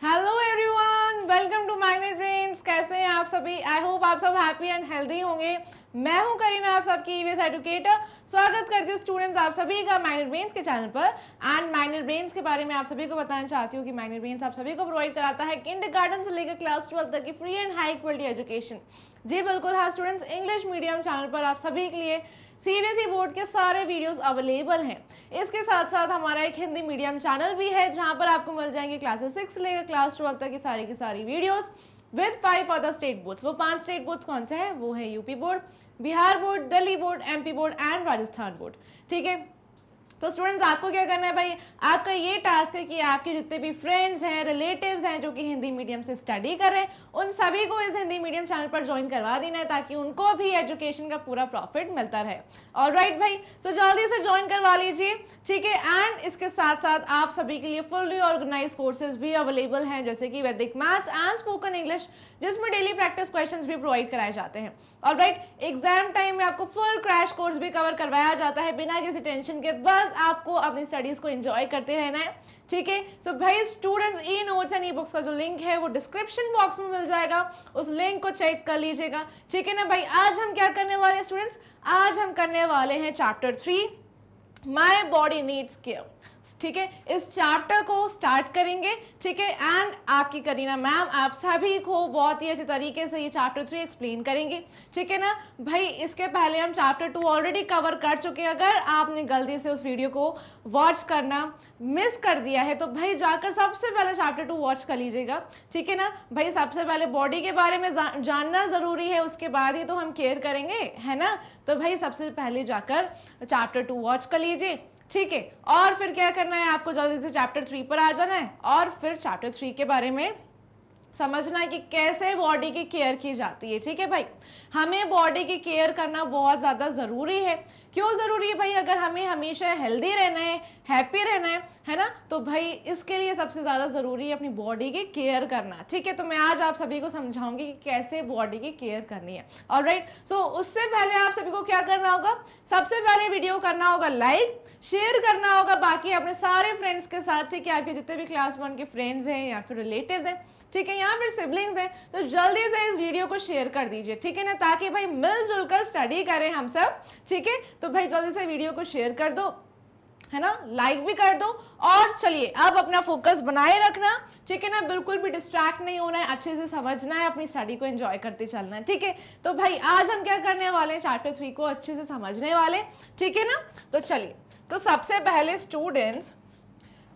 Hello everyone, welcome to Magnet Brains. कैसे हैं आप सभी? आई होप आप सब हैप्पी एंड हेल्दी होंगे। मैं हूं करीना, आप सबकी ईवीएस एजुकेटर। स्वागत करती हूँ स्टूडेंट्स आप सभी का मैग्नेट ब्रेन्स के चैनल पर। एंड मैग्नेट ब्रेन्स के बारे में आप सभी को बताना चाहती हूँ कि मैग्नेट ब्रेन्स आप सभी को प्रोवाइड कराता है किंडरगार्टन से लेकर क्लास 12 तक की free and high quality education. जी बिल्कुल हाँ स्टूडेंट्स, इंग्लिश मीडियम चैनल पर आप सभी के लिए सीबीएसई बोर्ड के सारे वीडियोस अवेलेबल हैं। इसके साथ साथ हमारा एक हिंदी मीडियम चैनल भी है जहां पर आपको मिल जाएंगे क्लासेस 6 से लेकर क्लास 12 तक की सारी videos with 5 other state boards. वो 5 स्टेट बोर्ड्स कौन से हैं? वो है UP board, Bihar board, Delhi board, MP board and Rajasthan board. ठीक है, तो स्टूडेंट्स आपको क्या करना है भाई, आपका ये टास्क है कि आपके जितने भी फ्रेंड्स हैं, रिलेटिव्स हैं जो कि हिंदी मीडियम से स्टडी कर रहे हैं, उन सभी को इस हिंदी मीडियम चैनल पर ज्वाइन करवा देना है ताकि उनको भी एजुकेशन का पूरा प्रॉफिट मिलता रहे। ऑलराइट भाई, सो जल्दी से ज्वाइन करवा लीजिए। ठीक है, एंड इसके साथ साथ आप सभी के लिए फुल्ली ऑर्गेनाइज कोर्सेज भी अवेलेबल हैं जैसे कि वैदिक मैथ्स एंड स्पोकन इंग्लिश, जिसमें डेली प्रैक्टिस क्वेश्चंस भी प्रोवाइड कराए जाते हैं। ऑलराइट, एग्जाम टाइम में आपको फुल क्रैश कोर्स भी कवर करवाया जाता है बिना किसी टेंशन के। बस आपको अपनी स्टडीज को एंजॉय करते रहना है। ठीक है, सो भाई students, e notes and e books का जो लिंक है वो डिस्क्रिप्शन बॉक्स में मिल जाएगा, उस लिंक को चेक कर लीजिएगा। ठीक है ना भाई, आज हम क्या करने वाले हैं स्टूडेंट्स? आज हम करने वाले हैं chapter 3 my body needs care. ठीक है, इस चैप्टर को स्टार्ट करेंगे। ठीक है, एंड आपकी करीना मैम आप सभी को बहुत ही अच्छे तरीके से ये चैप्टर 3 एक्सप्लेन करेंगे। ठीक है ना भाई, इसके पहले हम चैप्टर 2 ऑलरेडी कवर कर चुके हैं। अगर आपने गलती से उस वीडियो को वॉच करना मिस कर दिया है तो भाई जाकर सबसे पहले चैप्टर 2 वॉच कर लीजिएगा। ठीक है ना भाई, सबसे पहले बॉडी के बारे में जानना जरूरी है, उसके बाद ही तो हम केयर करेंगे, है ना। तो भाई सबसे पहले जाकर चैप्टर 2 वॉच कर लीजिए। ठीक है, और फिर क्या करना है, आपको जल्दी से चैप्टर 3 पर आ जाना है और फिर चैप्टर 3 के बारे में समझना है कि कैसे बॉडी की केयर की जाती है। ठीक है भाई, हमें बॉडी की केयर करना बहुत ज़्यादा ज़रूरी है। क्यों ज़रूरी है भाई? अगर हमें हमेशा हेल्दी रहना है रहना है ना, तो भाई इसके लिए सबसे ज़्यादा ज़रूरी है अपनी बॉडी की केयर करना। ठीक है, तो मैं आज आप सभी को समझाऊंगी कि कैसे बॉडी की केयर करनी है। ऑलराइट, सो उससे पहले आप सभी को क्या करना होगा? सबसे पहले वीडियो करना होगा लाइक, शेयर करना होगा बाकी अपने सारे फ्रेंड्स के साथ। ठीक है, आपके जितने भी क्लास 1 के फ्रेंड्स हैं या फिर रिलेटिव्स हैं, ठीक है, या फिर सिबलिंग्स हैं, तो जल्दी से इस वीडियो को शेयर कर दीजिए। ठीक है ना, ताकि भाई मिलजुल कर स्टडी करें हम सब। ठीक है, तो भाई जल्दी से वीडियो को शेयर कर दो, है ना, लाइक भी कर दो। और चलिए अब अपना फोकस बनाए रखना। ठीक है ना, बिल्कुल भी डिस्ट्रैक्ट नहीं होना है, अच्छे से समझना है, अपनी स्टडी को एंजॉय करते चलना है। ठीक है, तो भाई आज हम क्या करने वाले हैं, चैप्टर 3 को अच्छे से समझने वाले। ठीक है ना, तो चलिए, तो सबसे पहले students,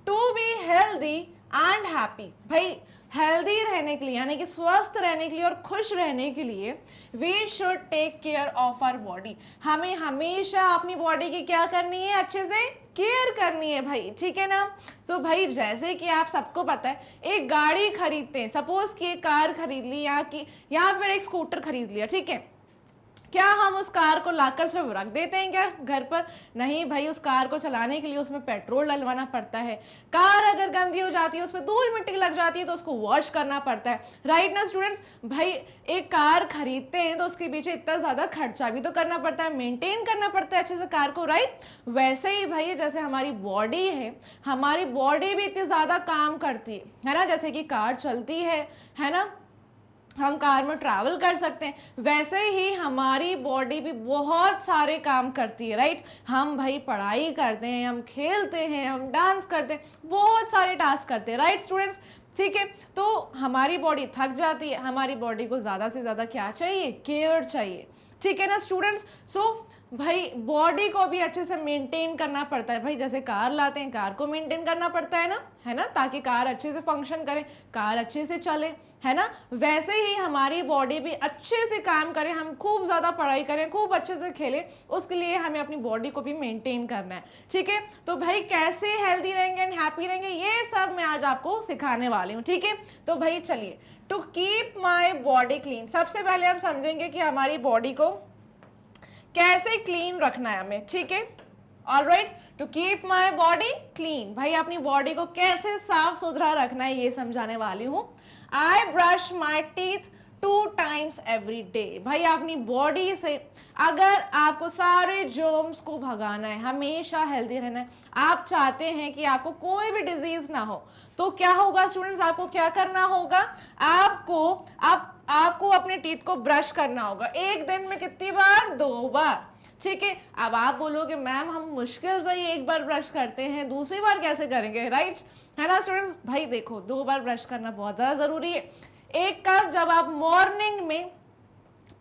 to be healthy and happy, भाई हेल्दी रहने के लिए यानी कि स्वस्थ रहने के लिए और खुश रहने के लिए we should take care of our body. हमें हमेशा अपनी बॉडी की क्या करनी है? अच्छे से केयर करनी है भाई। ठीक है ना, सो भाई जैसे कि आप सबको पता है, एक गाड़ी खरीदते हैं, सपोज कि एक कार खरीद ली या फिर एक स्कूटर खरीद लिया। ठीक है, क्या हम उस कार को लाकर सिर्फ रख देते हैं क्या घर पर? नहीं भाई, उस कार को चलाने के लिए उसमें पेट्रोल डलवाना पड़ता है। कार अगर गंदी हो जाती है, उसमें धूल मिट्टी लग जाती है, तो उसको वॉश करना पड़ता है। राइट ना स्टूडेंट्स? भाई एक कार खरीदते हैं तो उसके पीछे इतना ज्यादा खर्चा भी तो करना पड़ता है, मेंटेन करना पड़ता है अच्छे से कार को। राइट, वैसे ही भाई जैसे हमारी बॉडी है, हमारी बॉडी भी इतनी ज्यादा काम करती है ना। जैसे कि कार चलती है ना, हम कार में ट्रैवल कर सकते हैं, वैसे ही हमारी बॉडी भी बहुत सारे काम करती है। राइट, हम भाई पढ़ाई करते हैं, हम खेलते हैं, हम डांस करते हैं, बहुत सारे टास्क करते हैं। Right students? ठीक है, तो हमारी बॉडी थक जाती है, हमारी बॉडी को ज़्यादा से ज़्यादा क्या चाहिए? केयर चाहिए। ठीक है ना स्टूडेंट्स? सो भाई बॉडी को भी अच्छे से मेंटेन करना पड़ता है। भाई जैसे कार लाते हैं, कार को मेंटेन करना पड़ता है ना, ताकि कार अच्छे से फंक्शन करे, कार अच्छे से चले, है ना। वैसे ही हमारी बॉडी भी अच्छे से काम करे, हम खूब ज़्यादा पढ़ाई करें, खूब अच्छे से खेलें, उसके लिए हमें अपनी बॉडी को भी मेंटेन करना है। ठीक है, तो भाई कैसे हेल्दी रहेंगे एंड हैप्पी रहेंगे, ये सब मैं आज आपको सिखाने वाली हूँ। ठीक है, तो भाई चलिए, to keep my body clean, सबसे पहले हम समझेंगे कि हमारी बॉडी को कैसे क्लीन रखना है हमें। ठीक है, alright, to keep my body clean, भाई अपनी बॉडी को कैसे साफ सुथरा रखना है ये समझाने वाली हूँ। I brush my teeth 2 times every day. भाई अपनी बॉडी से अगर आपको सारे जर्म्स को भगाना है, हमेशा हेल्दी रहना है, आप चाहते हैं कि आपको कोई भी डिजीज ना हो, तो क्या होगा स्टूडेंट्स, आपको क्या करना होगा, आपको अपने टीथ को ब्रश करना होगा। एक दिन में कितनी बार? 2 बार। ठीक है, अब आप बोलोगे मैम हम मुश्किल से ही एक बार ब्रश करते हैं, दूसरी बार कैसे करेंगे, राइट, है ना स्टूडेंट्स। भाई देखो 2 बार ब्रश करना बहुत ज़्यादा ज़रूरी है। एक कप जब आप मॉर्निंग में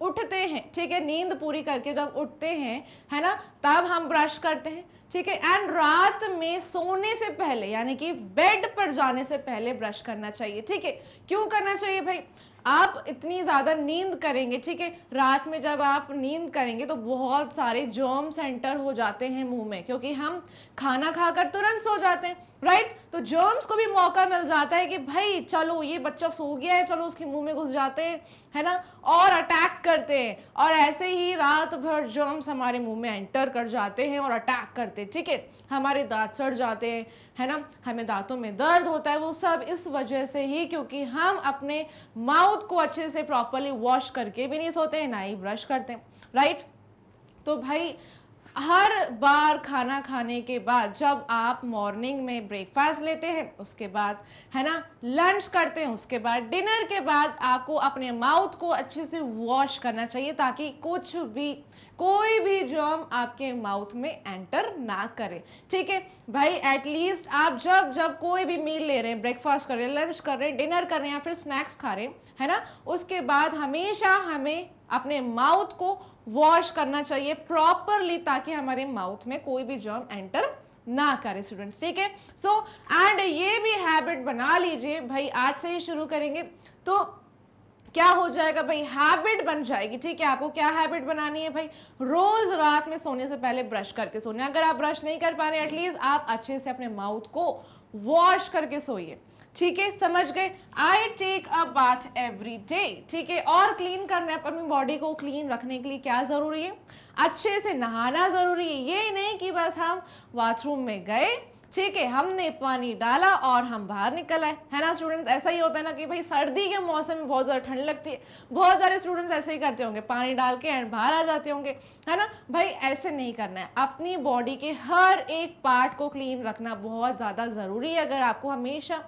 उठते हैं, ठीक है, नींद पूरी करके जब उठते हैं, है ना, तब हम ब्रश करते हैं, ठीक है। एंड रात में सोने से पहले यानी कि बेड पर जाने से पहले ब्रश करना चाहिए, ठीक है। क्यों करना चाहिए भाई, आप इतनी ज़्यादा नींद करेंगे, ठीक है, रात में जब आप नींद करेंगे तो बहुत सारे जर्म्स एंटर हो जाते हैं मुंह में, क्योंकि हम खाना खाकर तुरंत सो जाते हैं, राइट। तो जर्म्स को भी मौका मिल जाता है कि भाई चलो ये बच्चा सो गया है, चलो उसके मुंह में घुस जाते हैं, है ना, और अटैक करते हैं, और ऐसे ही रात भर जर्म्स हमारे मुंह में एंटर कर जाते हैं और अटैक करते हैं, ठीक है। हमारे दांत सड़ जाते हैं, है ना, हमें दांतों में दर्द होता है, वो सब इस वजह से ही, क्योंकि हम अपने माउथ को अच्छे से प्रॉपरली वॉश करके भी नहीं सोते हैं, ना ही ब्रश करते हैं, राइट। तो भाई हर बार खाना खाने के बाद जब आप मॉर्निंग में ब्रेकफास्ट लेते हैं, उसके बाद, है ना, लंच करते हैं, उसके बाद डिनर के बाद आपको अपने माउथ को अच्छे से वॉश करना चाहिए, ताकि कोई भी जर्म आपके माउथ में एंटर ना करे, ठीक है भाई। एटलीस्ट आप जब कोई भी मील ले रहे हैं, ब्रेकफास्ट कर रहे हैं, लंच कर रहे हैं, डिनर कर रहे हैं या फिर स्नैक्स खा रहे हैं, है ना, उसके बाद हमेशा हमें अपने माउथ को वॉश करना चाहिए प्रॉपरली, ताकि हमारे माउथ में कोई भी जर्म एंटर ना करे स्टूडेंट्स, ठीक है। सो एंड ये भी हैबिट बना लीजिए भाई, आज से ही शुरू करेंगे तो क्या हो जाएगा भाई, हैबिट बन जाएगी, ठीक है। आपको क्या हैबिट बनानी है भाई, रोज रात में सोने से पहले ब्रश करके सोने। अगर आप ब्रश नहीं कर पा रहे, एटलीस्ट आप अच्छे से अपने माउथ को वॉश करके सोइए, ठीक है, समझ गए। I take a bath every day, ठीक है। और क्लीन करना है, अपनी बॉडी को क्लीन रखने के लिए क्या जरूरी है, अच्छे से नहाना जरूरी है। ये नहीं कि बस हम बाथरूम में गए, ठीक है, हमने पानी डाला और हम बाहर निकल आए, है ना स्टूडेंट्स। ऐसा ही होता है ना कि भाई सर्दी के मौसम में बहुत ज़्यादा ठंड लगती है, बहुत सारे स्टूडेंट्स ऐसे ही करते होंगे, पानी डाल के एंड बाहर आ जाते होंगे, है ना। भाई ऐसे नहीं करना है, अपनी बॉडी के हर एक पार्ट को क्लीन रखना बहुत ज़्यादा ज़रूरी है। अगर आपको हमेशा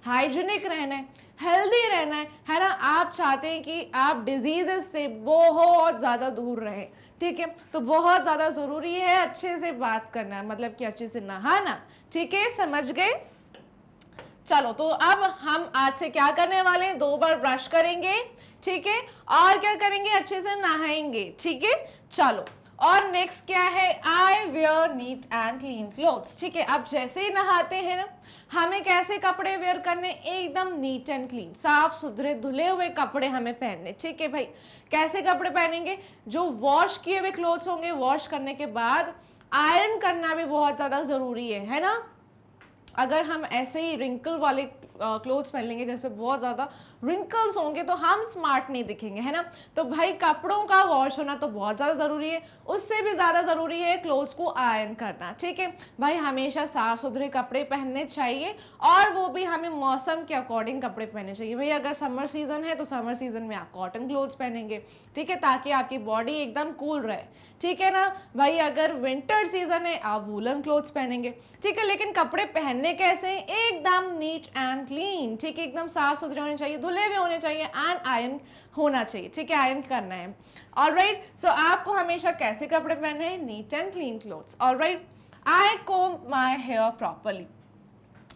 हाइजीनिक रहना है, हेल्दी रहना है ना, आप चाहते हैं कि आप डिजीजेस से बहुत ज़्यादा दूर रहें, ठीक है, तो बहुत ज़्यादा ज़रूरी है अच्छे से बात करना, मतलब कि अच्छे से नहाना, ठीक है, समझ गए। चलो तो अब हम आज से क्या करने वाले हैं, 2 बार ब्रश करेंगे, ठीक है, और क्या करेंगे, अच्छे से नहाएंगे, ठीक है। चलो और नेक्स्ट क्या है, I wear neat and clean clothes, ठीक है। अब जैसे ही नहाते हैं ना, हमें कैसे कपड़े वेयर करने, एकदम नीट एंड क्लीन, साफ सुथरे धुले हुए कपड़े हमें पहनने, ठीक है भाई। कैसे कपड़े पहनेंगे, जो वॉश किए हुए क्लोथ्स होंगे, वॉश करने के बाद आयरन करना भी बहुत ज़्यादा ज़रूरी है ना। अगर हम ऐसे ही रिंकल वाले क्लोथ्स पहन लेंगे जिस पे बहुत ज़्यादा रिंकल्स होंगे, तो हम स्मार्ट नहीं दिखेंगे, है ना। तो भाई कपड़ों का वॉश होना तो बहुत ज़्यादा ज़रूरी है, उससे भी ज़्यादा ज़रूरी है क्लोथ्स को आयरन करना, ठीक है भाई। हमेशा साफ़ सुथरे कपड़े पहनने चाहिए, और वो भी हमें मौसम के अकॉर्डिंग कपड़े पहनने चाहिए भाई। अगर समर सीज़न है तो समर सीज़न में आप कॉटन क्लोथ्स पहनेंगे, ठीक है, ताकि आपकी बॉडी एकदम कूल रहे, ठीक है ना भाई। अगर विंटर सीजन है आप वूलन क्लोथ्स पहनेंगे, ठीक है। लेकिन कपड़े पहनने कैसे, एकदम नीट एंड क्लीन, ठीक है, एकदम साफ सुथरे होने चाहिए, धुले हुए होने चाहिए, एंड आयरन होना चाहिए, ठीक है, आयरन करना है, ऑलराइट। सो आपको हमेशा कैसे कपड़े पहनने हैं, neat and clean clothes, alright. I comb my hair properly,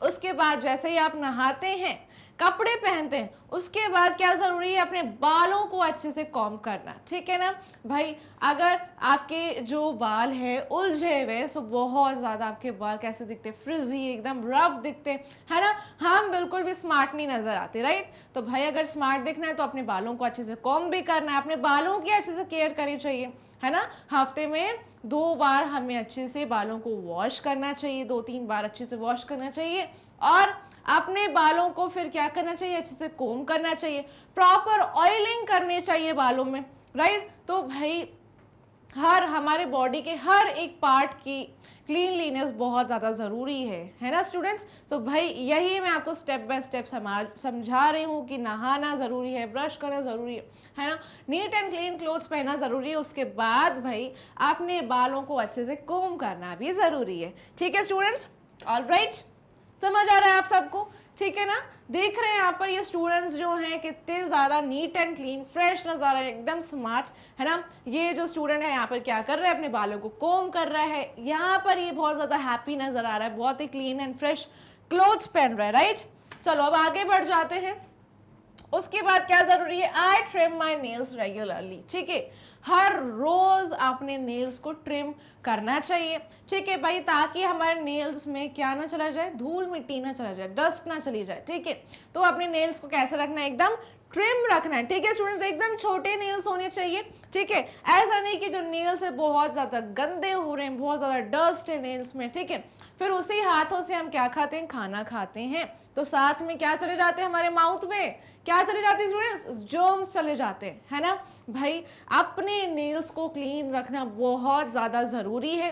उसके बाद जैसे ही आप नहाते हैं, कपड़े पहनते हैं, उसके बाद क्या ज़रूरी है, अपने बालों को अच्छे से कॉम्ब करना, ठीक है ना भाई। अगर आपके जो बाल है उलझे हुए, सो बहुत ज़्यादा आपके बाल कैसे दिखते, फ्रिजी, एकदम रफ दिखते, है ना, हम बिल्कुल भी स्मार्ट नहीं नज़र आते, राइट। तो भाई अगर स्मार्ट दिखना है तो अपने बालों को अच्छे से कॉम्ब भी करना है, अपने बालों की अच्छे से केयर करनी चाहिए, है ना। हफ्ते में 2 बार हमें अच्छे से बालों को वॉश करना चाहिए, 2-3 बार अच्छे से वॉश करना चाहिए, और अपने बालों को फिर क्या करना चाहिए, अच्छे से कोम करना चाहिए, प्रॉपर ऑयलिंग करनी चाहिए बालों में, राइट। तो भाई हर हमारे बॉडी के हर एक पार्ट की क्लीनलीनेस बहुत ज़्यादा ज़रूरी है ना स्टूडेंट्स। तो भाई यही मैं आपको स्टेप बाय स्टेप समझा रही हूँ कि नहाना ज़रूरी है, ब्रश करना ज़रूरी है ना, नीट एंड क्लीन क्लोथ्स पहनना ज़रूरी है, उसके बाद भाई अपने बालों को अच्छे से कोम करना भी ज़रूरी है। ठीक है स्टूडेंट्स, ऑलराइट, समझ आ रहा है आप सबको, ठीक है ना। देख रहे हैं यहाँ पर ये स्टूडेंट्स जो हैं कितने ज़्यादा नीट एंड क्लीन फ्रेश नजर आ रहे हैं, एकदम स्मार्ट, है ना। ये जो स्टूडेंट है यहाँ पर क्या कर रहा है, अपने बालों को कोम कर रहा है, यहाँ पर ये बहुत ज़्यादा हैप्पी नजर आ रहा है, बहुत ही क्लीन एंड फ्रेश क्लोथ्स पहन रहा है, राइट। चलो अब आगे बढ़ जाते हैं। उसके बाद क्या जरूरी है, आई ट्रिम माई नेल्स रेगुलरली, ठीक है। हर रोज आपने नेल्स को ट्रिम करना चाहिए, ठीक है भाई, ताकि हमारे नेल्स में क्या ना चला जाए, धूल मिट्टी ना चला जाए, डस्ट ना चली जाए, ठीक है। तो अपने नेल्स को कैसे रखना है, एकदम ट्रिम रखना है, ठीक है स्टूडेंट्स, एकदम छोटे नेल्स होने चाहिए, ठीक है। ऐसा नहीं कि जो नेल्स है बहुत ज्यादा गंदे हो रहे हैं, बहुत ज्यादा डस्ट है नेल्स में, ठीक है, फिर उसी हाथों से हम क्या खाते हैं, खाना खाते हैं, तो साथ में क्या चले जाते हैं हमारे माउथ में, क्या चले जाते हैं स्टूडेंट्स, जर्म्स चले जाते हैं, है ना भाई। अपने नेल्स को क्लीन रखना बहुत ज़्यादा ज़रूरी है,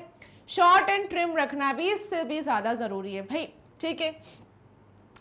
शॉर्ट एंड ट्रिम रखना भी इससे भी ज़्यादा ज़रूरी है भाई, ठीक है।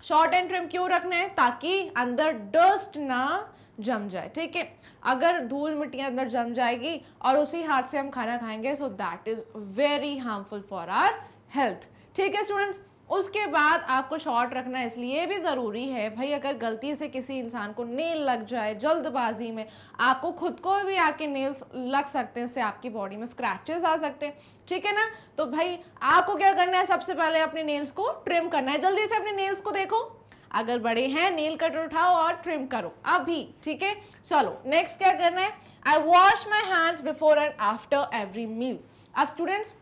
शॉर्ट एंड ट्रिम क्यों रखना है, ताकि अंदर डस्ट ना जम जाए, ठीक है। अगर धूल मिट्टी अंदर जम जाएगी और उसी हाथ से हम खाना खाएंगे, so that is very harmful for our health, ठीक है स्टूडेंट्स। उसके बाद आपको शॉर्ट रखना इसलिए भी ज़रूरी है भाई, अगर गलती से किसी इंसान को नेल लग जाए जल्दबाजी में, आपको खुद को भी आपके नेल्स लग सकते हैं, इससे आपकी बॉडी में स्क्रैचेस आ सकते हैं, ठीक है ना। तो भाई आपको क्या करना है, सबसे पहले अपने नेल्स को ट्रिम करना है। जल्दी से अपने नेल्स को देखो, अगर बड़े हैं नेल कटर उठाओ और ट्रिम करो अभी, ठीक है। चलो नेक्स्ट क्या करना है, I wash my hands before and after every meal. अब स्टूडेंट्स,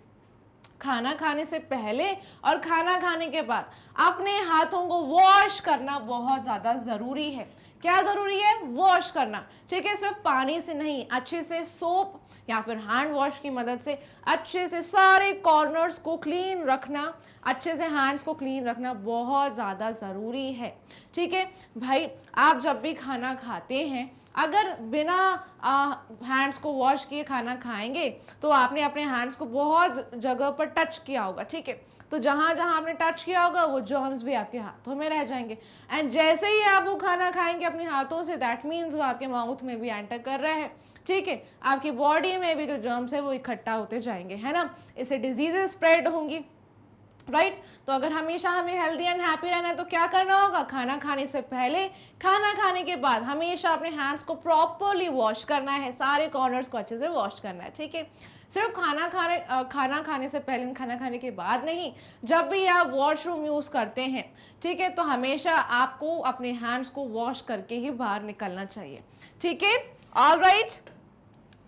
खाना खाने से पहले और खाना खाने के बाद अपने हाथों को वॉश करना बहुत ज़्यादा ज़रूरी है। क्या ज़रूरी है, वॉश करना, ठीक है, सिर्फ पानी से नहीं, अच्छे से सोप या फिर हैंड वॉश की मदद से अच्छे से सारे कॉर्नर्स को क्लीन रखना, अच्छे से हैंड्स को क्लीन रखना बहुत ज़्यादा ज़रूरी है, ठीक है भाई। आप जब भी खाना खाते हैं, अगर बिना हैंड्स को वॉश किए खाना खाएंगे तो आपने अपने हैंड्स को बहुत जगह पर टच किया होगा, ठीक है, तो जहाँ जहाँ आपने टच किया होगा वो जर्म्स भी आपके हाथों में रह जाएंगे, एंड जैसे ही आप वो खाना खाएंगे अपने हाथों से, दैट मीन्स वो आपके माउथ में भी एंटर कर रहा है, ठीक है, आपकी बॉडी में भी जो जर्म्स है वो इकट्ठा होते जाएंगे, है ना, इससे डिजीजेस स्प्रेड होंगी, राइट। तो अगर हमेशा हमें हेल्दी एंड हैप्पी रहना है तो क्या करना होगा, खाना खाने से पहले, खाना खाने के बाद हमेशा अपने हैंड्स को प्रॉपरली वॉश करना है, सारे कॉर्नर्स को अच्छे से वॉश करना है, ठीक है। सिर्फ खाना खाने से पहले, खाना खाने के बाद नहीं, जब भी आप वॉशरूम यूज़ करते हैं, ठीक है, तो हमेशा आपको अपने हैंड्स को वॉश करके ही बाहर निकलना चाहिए, ठीक है, ऑलराइट,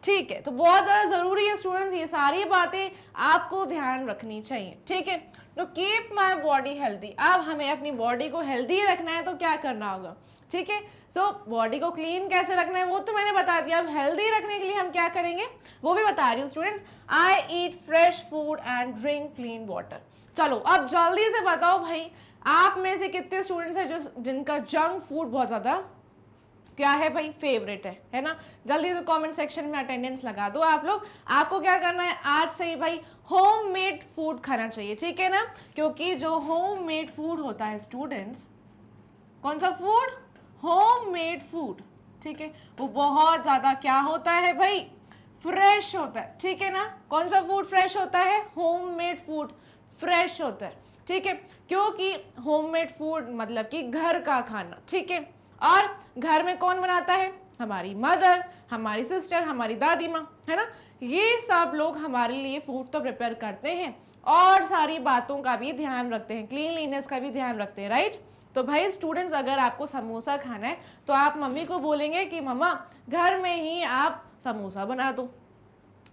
ठीक है। तो बहुत ज़्यादा ज़रूरी है स्टूडेंट्स, ये सारी बातें आपको ध्यान रखनी चाहिए, ठीक है। तो कीप माई बॉडी हेल्दी, अब हमें अपनी बॉडी को हेल्दी रखना है तो क्या करना होगा, ठीक है। सो बॉडी को क्लीन कैसे रखना है वो तो मैंने बता दिया, अब हेल्दी रखने के लिए हम क्या करेंगे वो भी बता रही हूँ students. I eat fresh food and drink clean water. चलो अब जल्दी से बताओ भाई, आप में से कितने स्टूडेंट्स हैं जिनका जंक फूड बहुत ज़्यादा क्या है भाई, फेवरेट है ना। जल्दी से कमेंट सेक्शन में अटेंडेंस लगा दो आप लोग। आपको क्या करना है, आज से ही भाई होम मेड फूड खाना चाहिए, ठीक है ना, क्योंकि जो होम मेड फूड होता है स्टूडेंट्स, कौन सा फूड, होम मेड फूड, ठीक है, वो बहुत ज़्यादा क्या होता है भाई, फ्रेश होता है, ठीक है ना। कौन सा फूड फ्रेश होता है, होम मेड फूड फ्रेश होता है, ठीक है, क्योंकि होम मेड फूड मतलब कि घर का खाना, ठीक है। और घर में कौन बनाता है, हमारी मदर, हमारी सिस्टर, हमारी दादी माँ, है ना, ये सब लोग हमारे लिए फूड तो प्रिपेयर करते हैं और सारी बातों का भी ध्यान रखते हैं, क्लीनलीनेस का भी ध्यान रखते हैं, राइट। तो भाई स्टूडेंट्स, अगर आपको समोसा खाना है तो आप मम्मी को बोलेंगे कि मम्मा घर में ही आप समोसा बना दो,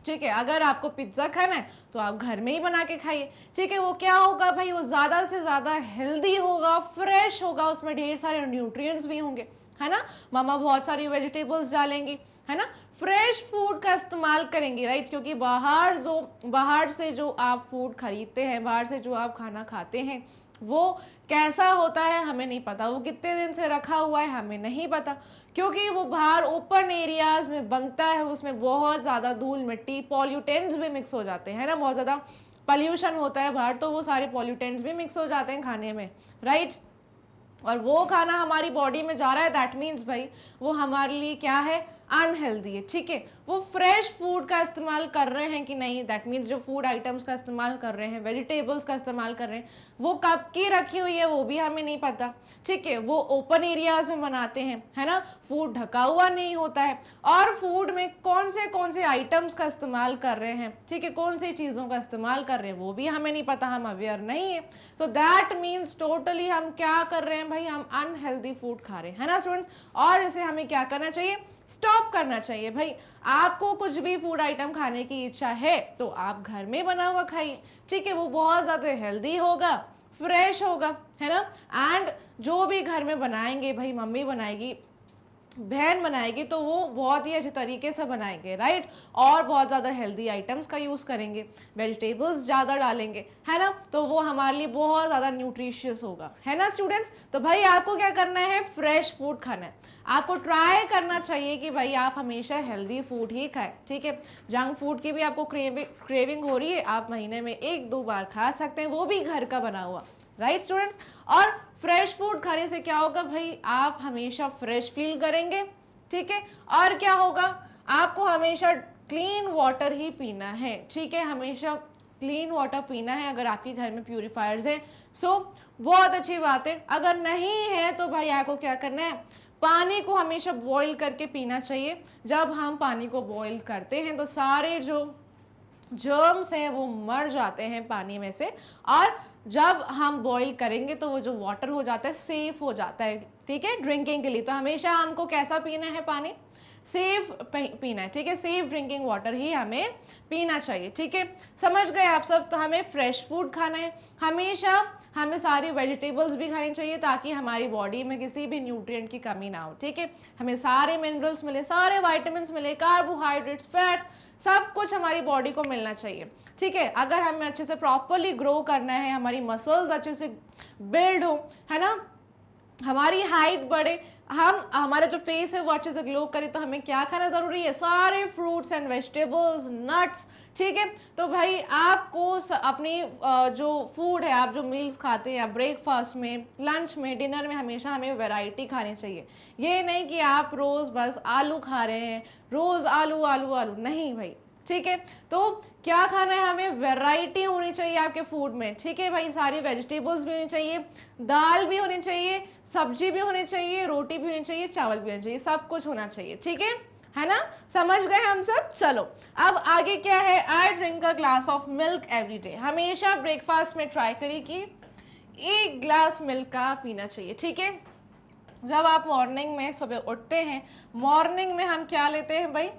ठीक है। अगर आपको पिज्ज़ा खाना है तो आप घर में ही बना के खाइए, ठीक है। वो क्या होगा भाई, वो ज़्यादा से ज़्यादा हेल्दी होगा, फ्रेश होगा, उसमें ढेर सारे न्यूट्रिएंट्स भी होंगे, है ना। मम्मा बहुत सारी वेजिटेबल्स डालेंगी, है ना, फ्रेश फूड का इस्तेमाल करेंगी, राइट, क्योंकि बाहर से जो आप फूड खरीदते हैं, बाहर से जो आप खाना खाते हैं, वो कैसा होता है हमें नहीं पता, वो कितने दिन से रखा हुआ है हमें नहीं पता, क्योंकि वो बाहर ओपन एरियाज में बनता है, उसमें बहुत ज़्यादा धूल मिट्टी पॉल्यूटेंट्स भी मिक्स हो जाते हैं ना, बहुत ज़्यादा पॉल्यूशन होता है बाहर, तो वो सारे पॉल्यूटेंट्स भी मिक्स हो जाते हैं खाने में, राइट। और वो खाना हमारी बॉडी में जा रहा है, दैट मीन्स भाई वो हमारे लिए क्या है, अनहेल्दी है, ठीक है। वो फ्रेश फूड का इस्तेमाल कर रहे हैं कि नहीं, दैट मीन्स जो फूड आइटम्स का इस्तेमाल कर रहे हैं, वेजिटेबल्स का इस्तेमाल कर रहे हैं, वो कब की रखी हुई है वो भी हमें नहीं पता, ठीक है। वो ओपन एरियाज में बनाते हैं, है ना, फूड ढका हुआ नहीं होता है, और फूड में कौन से आइटम्स का इस्तेमाल कर रहे हैं, ठीक है, कौन सी चीज़ों का इस्तेमाल कर रहे हैं वो भी हमें नहीं पता, हम अवेयर नहीं है। तो दैट मीन्स टोटली हम क्या कर रहे हैं भाई, हम अनहेल्दी फूड खा रहे हैं, है ना स्टूडेंट्स। और इसे हमें क्या करना चाहिए, स्टॉप करना चाहिए भाई। आपको कुछ भी फूड आइटम खाने की इच्छा है तो आप घर में बना हुआ खाइए, ठीक है, वो बहुत ज़्यादा हेल्दी होगा, फ्रेश होगा, है ना। एंड जो भी घर में बनाएंगे भाई, मम्मी बनाएगी, बहन बनाएगी, तो वो बहुत ही अच्छे तरीके से बनाएंगे, राइट, और बहुत ज़्यादा हेल्दी आइटम्स का यूज़ करेंगे, वेजिटेबल्स ज़्यादा डालेंगे, है ना, तो वो हमारे लिए बहुत ज़्यादा न्यूट्रिशियस होगा, है ना स्टूडेंट्स। तो भाई आपको क्या करना है, फ्रेश फूड खाना है, आपको ट्राई करना चाहिए कि भाई आप हमेशा हेल्दी फूड ही खाएं, ठीक है। जंक फूड की भी आपको क्रेविंग हो रही है, आप महीने में 1-2 बार खा सकते हैं, वो भी घर का बना हुआ, राइट स्टूडेंट्स। और फ्रेश फूड खाने से क्या होगा भाई, आप हमेशा फ्रेश फील करेंगे, ठीक है। और क्या होगा, आपको हमेशा क्लीन वाटर ही पीना है, ठीक है, हमेशा क्लीन वाटर पीना है। अगर आपके घर में प्यूरिफायर्स हैं सो बहुत अच्छी बात है, अगर नहीं है तो भाई आपको क्या करना है, पानी को हमेशा बॉईल करके पीना चाहिए। जब हम पानी को बॉईल करते हैं तो सारे जो जर्म्स हैं वो मर जाते हैं पानी में से, और जब हम बॉईल करेंगे तो वो जो वाटर हो जाता है सेफ हो जाता है, ठीक है, ड्रिंकिंग के लिए। तो हमेशा हमको कैसा पीना है, पानी सेफ पीना है, ठीक है, सेफ ड्रिंकिंग वाटर ही हमें पीना चाहिए, ठीक है, समझ गए आप सब। तो हमें फ्रेश फूड खाना है, हमेशा हमें सारी वेजिटेबल्स भी खानी चाहिए ताकि हमारी बॉडी में किसी भी न्यूट्रिएंट की कमी ना हो, ठीक है, हमें सारे मिनरल्स मिले, सारे वाइटामिन मिले, कार्बोहाइड्रेट्स, फैट्स, सब कुछ हमारी बॉडी को मिलना चाहिए, ठीक है। अगर हमें अच्छे से प्रॉपरली ग्रो करना है, हमारी मसल्स अच्छे से बिल्ड हो, है ना, हमारी हाइट बढ़े, हमारा जो फेस है वो अच्छे से ग्लो करे, तो हमें क्या खाना जरूरी है, सारे फ्रूट्स एंड वेजिटेबल्स, नट्स, ठीक है। तो भाई आपको अपनी जो फूड है, आप जो मील्स खाते हैं, ब्रेकफास्ट में, लंच में, डिनर में, हमेशा हमें वैरायटी खानी चाहिए। ये नहीं कि आप रोज़ बस आलू खा रहे हैं, रोज़ आलू आलू आलू, नहीं भाई, ठीक है। तो क्या खाना है, हमें वैरायटी होनी चाहिए आपके फूड में, ठीक है भाई, सारी वेजिटेबल्स भी होनी चाहिए, दाल भी होनी चाहिए, सब्जी भी होनी चाहिए, रोटी भी होनी चाहिए, चावल भी होना चाहिए, सब कुछ होना चाहिए, ठीक है ना, समझ गए हम सब। चलो अब आगे क्या है, I drink a glass of milk every day. हमेशा ब्रेकफास्ट में ट्राई करिए कि 1 ग्लास मिल्क का पीना चाहिए, ठीक है। जब आप मॉर्निंग में सुबह उठते हैं, मॉर्निंग में हम क्या लेते हैं भाई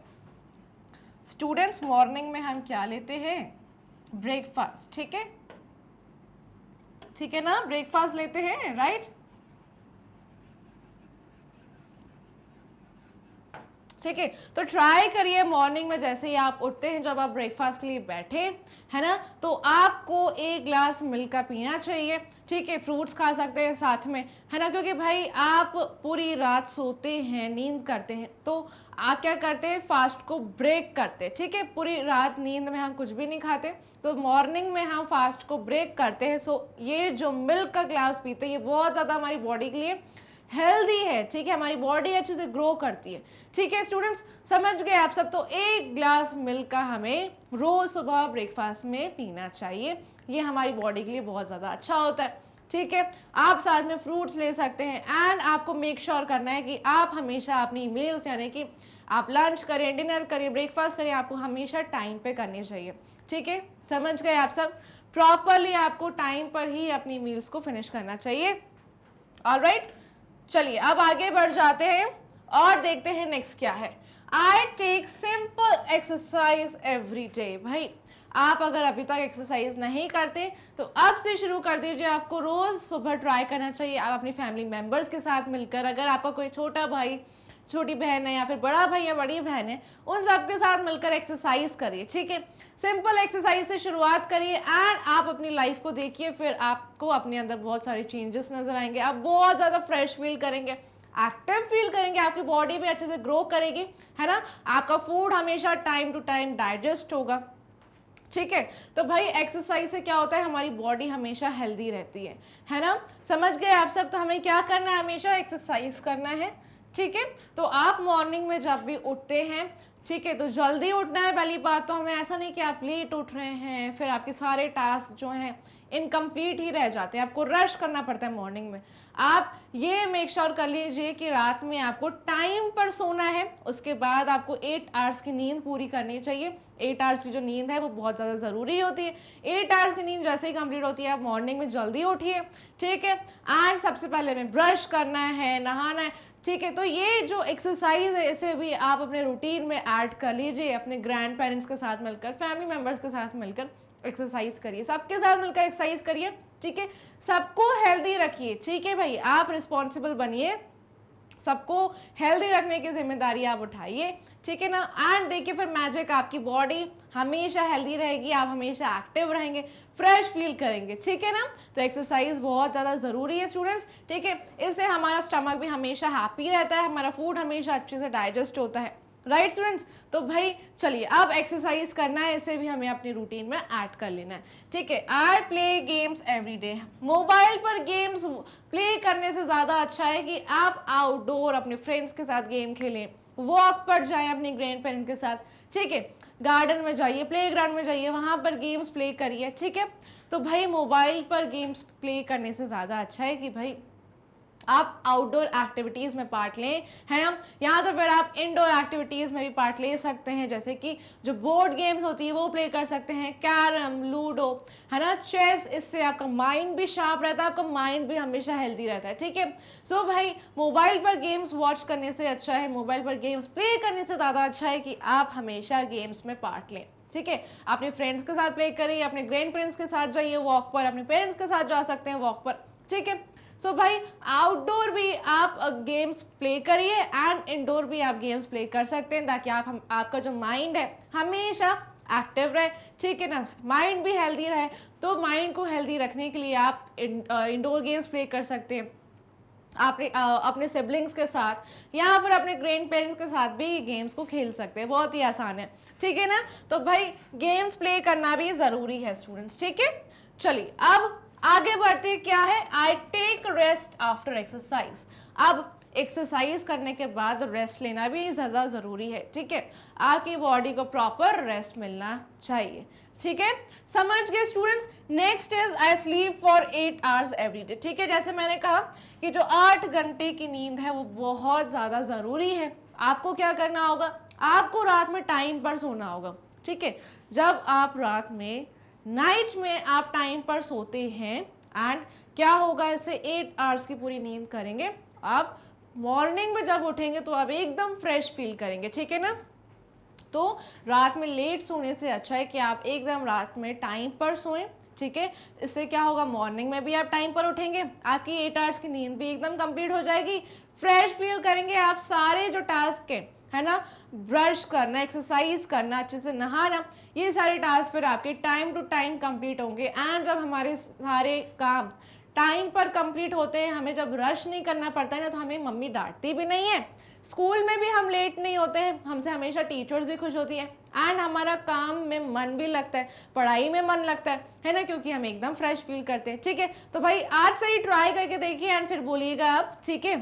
स्टूडेंट्स, मॉर्निंग में हम क्या लेते हैं, ब्रेकफास्ट, ठीक है ना, ब्रेकफास्ट लेते हैं, राइट, ठीक है। तो ट्राई करिए मॉर्निंग में जैसे ही आप उठते हैं, जब आप ब्रेकफास्ट के लिए बैठे, है ना, तो आपको 1 ग्लास मिल्क का पीना चाहिए, ठीक है। फ्रूट्स खा सकते हैं साथ में, है ना, क्योंकि भाई आप पूरी रात सोते हैं, नींद करते हैं, तो आप क्या करते हैं, फास्ट को ब्रेक करते हैं, ठीक है। पूरी रात नींद में हम कुछ भी नहीं खाते, तो मॉर्निंग में हम फास्ट को ब्रेक करते हैं। सो ये जो मिल्क का ग्लास पीते हैं, ये बहुत ज़्यादा हमारी बॉडी के लिए हेल्दी है, ठीक है, हमारी बॉडी अच्छे से ग्रो करती है, ठीक है स्टूडेंट्स, समझ गए आप सब। तो 1 ग्लास मिल्क का हमें रोज सुबह ब्रेकफास्ट में पीना चाहिए, ये हमारी बॉडी के लिए बहुत ज़्यादा अच्छा होता है, ठीक है। आप साथ में फ्रूट्स ले सकते हैं, एंड आपको मेक श्योर करना है कि आप हमेशा अपनी मील्स, यानी कि आप लंच करें, डिनर करें, ब्रेकफास्ट करें, आपको हमेशा टाइम पे करनी चाहिए, ठीक है, समझ गए आप सब। प्रॉपरली आपको टाइम पर ही अपनी मील्स को फिनिश करना चाहिए, ऑलराइट। चलिए अब आगे बढ़ जाते हैं और देखते हैं नेक्स्ट क्या है। I take simple exercise every day. भाई आप अगर अभी तक एक्सरसाइज नहीं करते तो अब से शुरू कर दीजिए, आपको रोज सुबह ट्राई करना चाहिए। आप अपनी फैमिली मेंबर्स के साथ मिलकर, अगर आपका कोई छोटा भाई, छोटी बहन है या फिर बड़ा भाई या बड़ी बहन है, उन सबके साथ मिलकर एक्सरसाइज करिए, ठीक है। सिंपल एक्सरसाइज से शुरुआत करिए एंड आप अपनी लाइफ को देखिए, फिर आपको अपने अंदर बहुत सारे चेंजेस नजर आएंगे, आप बहुत ज़्यादा फ्रेश फील करेंगे, एक्टिव फील करेंगे, आपकी बॉडी भी अच्छे से ग्रो करेगी, है ना। आपका फूड हमेशा टाइम टू टाइम डाइजेस्ट होगा, ठीक है। तो भाई एक्सरसाइज से क्या होता है, हमारी बॉडी हमेशा हेल्दी रहती है ना। समझ गए आप सब। तो हमें क्या करना है, हमेशा एक्सरसाइज करना है, ठीक है। तो आप मॉर्निंग में जब भी उठते हैं, ठीक है, तो जल्दी उठना है पहली बात। तो हमें ऐसा नहीं कि आप लेट उठ रहे हैं फिर आपके सारे टास्क जो हैं इनकम्प्लीट ही रह जाते हैं, आपको रश करना पड़ता है मॉर्निंग में। आप ये मेक श्योर कर लीजिए कि रात में आपको टाइम पर सोना है, उसके बाद आपको 8 आवर्स की नींद पूरी करनी चाहिए। 8 आवर्स की जो नींद है वो बहुत ज़्यादा ज़रूरी होती है। 8 आवर्स की नींद जैसे ही कंप्लीट होती है आप मॉर्निंग में जल्दी उठिए, ठीक है। एंड सबसे पहले हमें ब्रश करना है, नहाना है, ठीक है। तो ये जो एक्सरसाइज है इसे भी आप अपने रूटीन में ऐड कर लीजिए, अपने ग्रैंड पेरेंट्स के साथ मिलकर, फैमिली मेम्बर्स के साथ मिलकर एक्सरसाइज करिए, सबके साथ मिलकर एक्सरसाइज करिए, ठीक है। सबको हेल्दी रखिए, ठीक है भाई, आप रिस्पॉन्सिबल बनिए, सबको हेल्दी रखने की जिम्मेदारी आप उठाइए, ठीक है ना। एंड देखिए फिर मैजिक, आपकी बॉडी हमेशा हेल्दी रहेगी, आप हमेशा एक्टिव रहेंगे, फ्रेश फील करेंगे, ठीक है ना। तो एक्सरसाइज बहुत ज़्यादा ज़रूरी है स्टूडेंट्स, ठीक है। इससे हमारा स्टमक भी हमेशा हैप्पी रहता है, हमारा फूड हमेशा अच्छे से डाइजेस्ट होता है, राइट स्टूडेंट्स। तो भाई चलिए अब एक्सरसाइज करना है, इसे भी हमें अपनी रूटीन में ऐड कर लेना है, ठीक है। I play games every day. Mobile पर गेम्स प्ले करने से ज़्यादा अच्छा है कि आप आउटडोर अपने फ्रेंड्स के साथ गेम खेलें, वॉक पर जाएं अपने ग्रैंड पेरेंट के साथ, ठीक है। गार्डन में जाइए, प्ले ग्राउंड में जाइए, वहाँ पर गेम्स प्ले करिए, ठीक है। तो भाई मोबाइल पर गेम्स प्ले करने से ज़्यादा अच्छा है कि भाई आप आउटडोर एक्टिविटीज़ में पार्ट लें, है ना। यहाँ तो फिर आप इंडोर एक्टिविटीज़ में भी पार्ट ले सकते हैं, जैसे कि जो बोर्ड गेम्स होती है वो प्ले कर सकते हैं, कैरम, लूडो, है ना, चेस। इससे आपका माइंड भी शार्प रहता है, आपका माइंड भी हमेशा हेल्दी रहता है, ठीक है। सो भाई मोबाइल पर गेम्स वॉच करने से अच्छा है, मोबाइल पर गेम्स प्ले करने से ज़्यादा अच्छा है कि आप हमेशा गेम्स में पार्ट लें, ठीक है। अपने फ्रेंड्स के साथ प्ले करिए, अपने ग्रैंड पेरेंट्स के साथ जाइए वॉक पर, अपने पेरेंट्स के साथ जा सकते हैं वॉक पर, ठीक है। सो भाई आउटडोर भी आप गेम्स प्ले करिए एंड इंडोर भी आप गेम्स प्ले कर सकते हैं, ताकि आपका जो माइंड है हमेशा एक्टिव रहे, ठीक है ना, माइंड भी हेल्दी रहे। तो माइंड को हेल्दी रखने के लिए आप इंडोर गेम्स प्ले कर सकते हैं अपने सिबलिंग्स के साथ या फिर अपने ग्रैंड पेरेंट्स के साथ भी गेम्स को खेल सकते हैं, बहुत ही आसान है, ठीक है ना। तो भाई गेम्स प्ले करना भी ज़रूरी है स्टूडेंट्स, ठीक है। चलिए अब आगे बढ़ते क्या है, I take rest after exercise. अब एक्सरसाइज करने के बाद रेस्ट लेना भी ज़्यादा ज़रूरी है, ठीक है। आपकी बॉडी को प्रॉपर रेस्ट मिलना चाहिए, ठीक है। समझ गए students. Next is I sleep for 8 hours every day, ठीक है। जैसे मैंने कहा कि जो 8 घंटे की नींद है वो बहुत ज़्यादा ज़रूरी है। आपको क्या करना होगा, आपको रात में टाइम पर सोना होगा, ठीक है। जब आप रात में नाइट में आप टाइम पर सोते हैं एंड क्या होगा, इससे 8 आवर्स की पूरी नींद करेंगे, आप मॉर्निंग में जब उठेंगे तो आप एकदम फ्रेश फील करेंगे, ठीक है ना। तो रात में लेट सोने से अच्छा है कि आप एकदम रात में टाइम पर सोएं, ठीक है। इससे क्या होगा, मॉर्निंग में भी आप टाइम पर उठेंगे, आपकी 8 आवर्स की नींद भी एकदम कंप्लीट हो जाएगी, फ्रेश फील करेंगे आप। सारे जो टास्क है ना, ब्रश करना, एक्सरसाइज करना, अच्छे से नहाना, ये सारे टास्क फिर आपके टाइम टू टाइम कंप्लीट होंगे। एंड जब हमारे सारे काम टाइम पर कंप्लीट होते हैं, हमें जब रश नहीं करना पड़ता है ना, तो हमें मम्मी डांटती भी नहीं है, स्कूल में भी हम लेट नहीं होते हैं, हमसे हमेशा टीचर्स भी खुश होती है एंड हमारा काम में मन भी लगता है, पढ़ाई में मन लगता है ना, क्योंकि हम एकदम फ्रेश फील करते हैं, ठीक है। तो भाई आज से ही ट्राई करके देखिए एंड फिर बोलिएगा आप, ठीक है।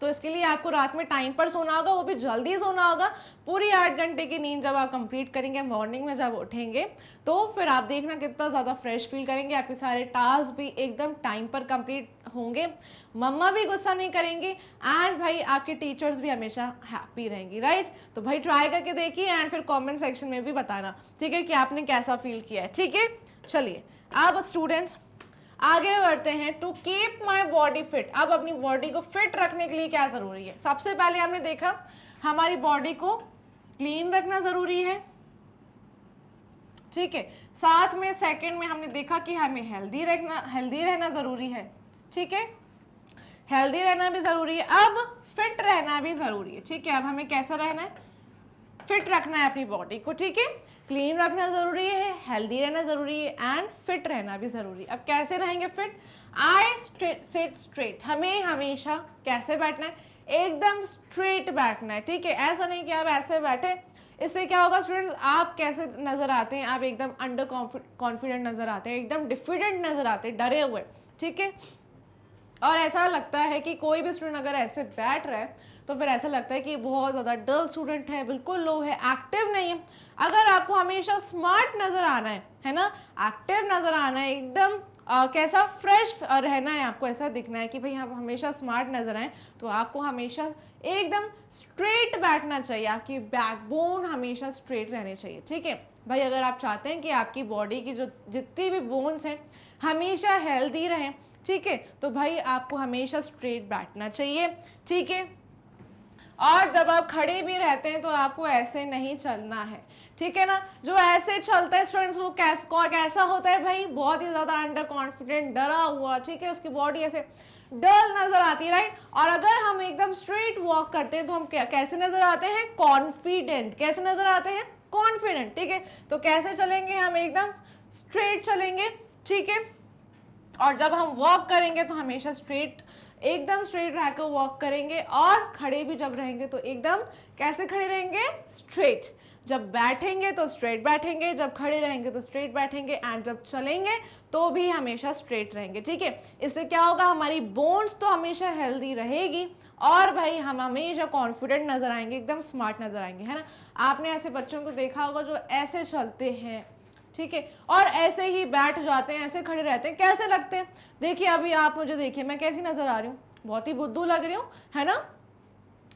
तो इसके लिए आपको रात में टाइम पर सोना होगा, वो भी जल्दी सोना होगा। पूरी 8 घंटे की नींद जब आप कंप्लीट करेंगे, मॉर्निंग में जब उठेंगे, तो फिर आप देखना कितना ज़्यादा फ्रेश फील करेंगे, आपके सारे टास्क भी एकदम टाइम पर कंप्लीट होंगे, मम्मा भी गुस्सा नहीं करेंगी एंड भाई आपके टीचर्स भी हमेशा हैप्पी रहेंगी, राइट। तो भाई ट्राई करके देखिए एंड फिर कॉमेंट सेक्शन में भी बताना, ठीक है, कि आपने कैसा फील किया है, ठीक है। चलिए अब स्टूडेंट्स आगे बढ़ते हैं। To keep my body fit. अब अपनी बॉडी को फिट रखने के लिए क्या ज़रूरी है, सबसे पहले हमने देखा हमारी बॉडी को क्लीन रखना ज़रूरी है, ठीक है। साथ में सेकंड में हमने देखा कि हमें हेल्दी रहना ज़रूरी है, ठीक है, हेल्दी रहना भी ज़रूरी है। अब फिट रहना भी ज़रूरी है, ठीक है। अब हमें कैसा रहना है, फिट रखना है अपनी बॉडी को, ठीक है। क्लीन रखना ज़रूरी है, हेल्दी रहना ज़रूरी है एंड फिट रहना भी ज़रूरी है। अब कैसे रहेंगे फिट, आई सिट स्ट्रेट, हमें हमेशा कैसे बैठना है, एकदम स्ट्रेट बैठना है, ठीक है। ऐसा नहीं कि आप ऐसे बैठे, इससे क्या होगा स्टूडेंट्स, आप कैसे नज़र आते हैं, आप एकदम अंडर कॉन्फिडेंट नज़र आते हैं, एकदम डिफिडेंट नज़र आते हैं, डरे हुए, ठीक है। और ऐसा लगता है कि कोई भी स्टूडेंट अगर ऐसे बैठ रहा है तो फिर ऐसा लगता है कि बहुत ज़्यादा डल स्टूडेंट है, बिल्कुल लो है, एक्टिव नहीं है। अगर आपको हमेशा स्मार्ट नज़र आना है ना, एक्टिव नज़र आना है, एकदम कैसा फ्रेश रहना है, आपको ऐसा दिखना है कि भाई आप हमेशा स्मार्ट नज़र आए, तो आपको हमेशा एकदम स्ट्रेट बैठना चाहिए, आपकी बैकबोन हमेशा स्ट्रेट रहनी चाहिए, ठीक है भाई। अगर आप चाहते हैं कि आपकी बॉडी की जो जितनी भी बोन्स हैं हमेशा हेल्दी रहें, ठीक है, तो भाई आपको हमेशा स्ट्रेट बैठना चाहिए, ठीक है। और जब आप खड़े भी रहते हैं तो आपको ऐसे नहीं चलना है, ठीक है ना। जो ऐसे चलता है स्टूडेंट्स वो कैसा होता है भाई, बहुत ही ज़्यादा अंडर कॉन्फिडेंट, डरा हुआ, ठीक है, उसकी बॉडी ऐसे डल नज़र आती है, राइट। और अगर हम एकदम स्ट्रेट वॉक करते हैं तो हम कैसे नज़र आते हैं, कॉन्फिडेंट, कैसे नज़र आते हैं, कॉन्फिडेंट, ठीक है। तो कैसे चलेंगे, हम एकदम स्ट्रेट चलेंगे, ठीक है। और जब हम वॉक करेंगे तो हमेशा स्ट्रेट, एकदम स्ट्रेट रहकर वॉक करेंगे, और खड़े भी जब रहेंगे तो एकदम कैसे खड़े रहेंगे, स्ट्रेट। जब बैठेंगे तो स्ट्रेट बैठेंगे, जब खड़े रहेंगे तो स्ट्रेट बैठेंगे, एंड जब चलेंगे तो भी हमेशा स्ट्रेट रहेंगे, ठीक है। इससे क्या होगा, हमारी बोन्स तो हमेशा हेल्दी रहेगी और भाई हम हमेशा कॉन्फिडेंट नज़र आएंगे, एकदम स्मार्ट नज़र आएंगे, है ना। आपने ऐसे बच्चों को देखा होगा जो ऐसे चलते हैं, ठीक है, और ऐसे ही बैठ जाते हैं, ऐसे खड़े रहते हैं, कैसे लगते हैं। देखिए अभी आप मुझे देखिए, मैं कैसी नज़र आ रही हूँ, बहुत ही बुद्धू लग रही हूँ, है ना,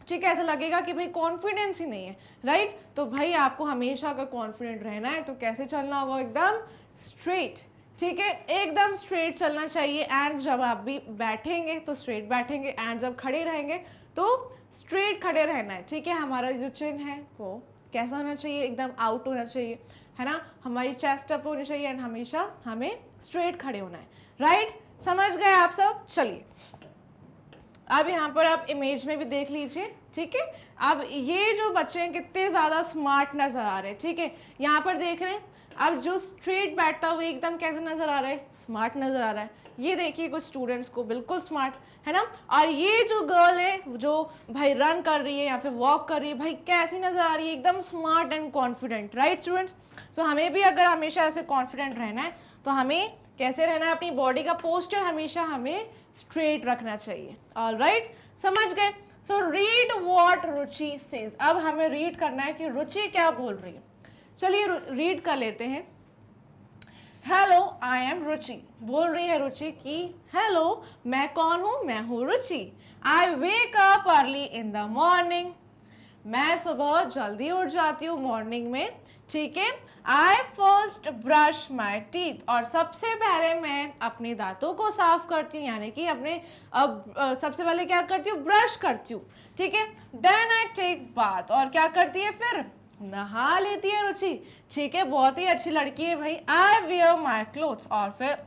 ठीक है। ऐसा लगेगा कि भाई कॉन्फिडेंस ही नहीं है, राइट। तो भाई आपको हमेशा अगर कॉन्फिडेंट रहना है तो कैसे चलना होगा, एकदम स्ट्रेट, ठीक है, एकदम स्ट्रेट चलना चाहिए। एंड जब आप भी बैठेंगे तो स्ट्रेट बैठेंगे, एंड जब खड़े रहेंगे तो स्ट्रेट खड़े रहना है, ठीक है। हमारा जो चिन है वो कैसा होना चाहिए, एकदम आउट होना चाहिए, है ना। हमारी चेस्ट अप होनी चाहिए एंड हमेशा हमें स्ट्रेट खड़े होना है, राइट। समझ गए आप सब। चलिए अब यहाँ पर आप इमेज में भी देख लीजिए, ठीक है। अब ये जो बच्चे हैं कितने ज़्यादा स्मार्ट नज़र आ रहे हैं, ठीक है। यहाँ पर देख रहे हैं, अब जो स्ट्रेट बैठता हुआ एकदम कैसे नज़र आ रहा है, स्मार्ट नज़र आ रहा है। ये देखिए कुछ स्टूडेंट्स को बिल्कुल स्मार्ट, है ना। और ये जो गर्ल है जो भाई रन कर रही है या फिर वॉक कर रही है, भाई कैसी नज़र आ रही है, एकदम smart and confident, right students. So हमें भी अगर हमेशा ऐसे कॉन्फिडेंट रहना है तो हमें कैसे रहना है, अपनी बॉडी का पोस्चर हमेशा हमें स्ट्रेट रखना चाहिए, ऑलराइट, समझ गए। So read what Ruchi says, अब हमें रीड करना है कि रुचि क्या बोल रही है। चलिए रीड कर लेते हैं। हेलो आई एम रुचि, बोल रही है रुचि कि हेलो मैं कौन हूँ, मैं हूँ Ruchi. I wake up early in the morning, मैं सुबह जल्दी उठ जाती हूँ मॉर्निंग में, ठीक है। आई फर्स्ट ब्रश माई टीथ, और सबसे पहले मैं अपने दांतों को साफ करती हूँ, यानी कि अपने सबसे पहले क्या करती हूँ, ब्रश करती हूँ, ठीक है। देन आई टेक बाथ, और क्या करती है, फिर नहा लेती है रुचि, ठीक है, बहुत ही अच्छी लड़की है भाई। आई वेयर माई क्लोथ्स, और फिर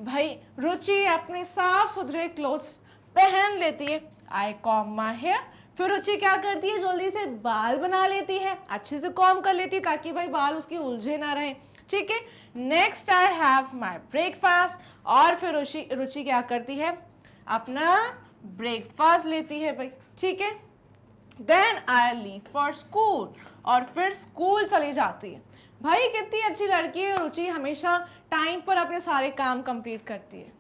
भाई रुचि अपने साफ सुथरे क्लोथ्स पहन लेती है। आई कॉम माई हेयर, फिर रुचि क्या करती है, जल्दी से बाल बना लेती है, अच्छे से कॉम कर लेती है ताकि भाई बाल उसकी उलझे ना रहे, ठीक है। Next I have my breakfast, और फिर रुचि क्या करती है, अपना ब्रेकफास्ट लेती है भाई, ठीक है। Then I leave for school, और फिर स्कूल चली जाती है। भाई कितनी अच्छी लड़की है रुचि, हमेशा टाइम पर अपने सारे काम कंप्लीट करती है,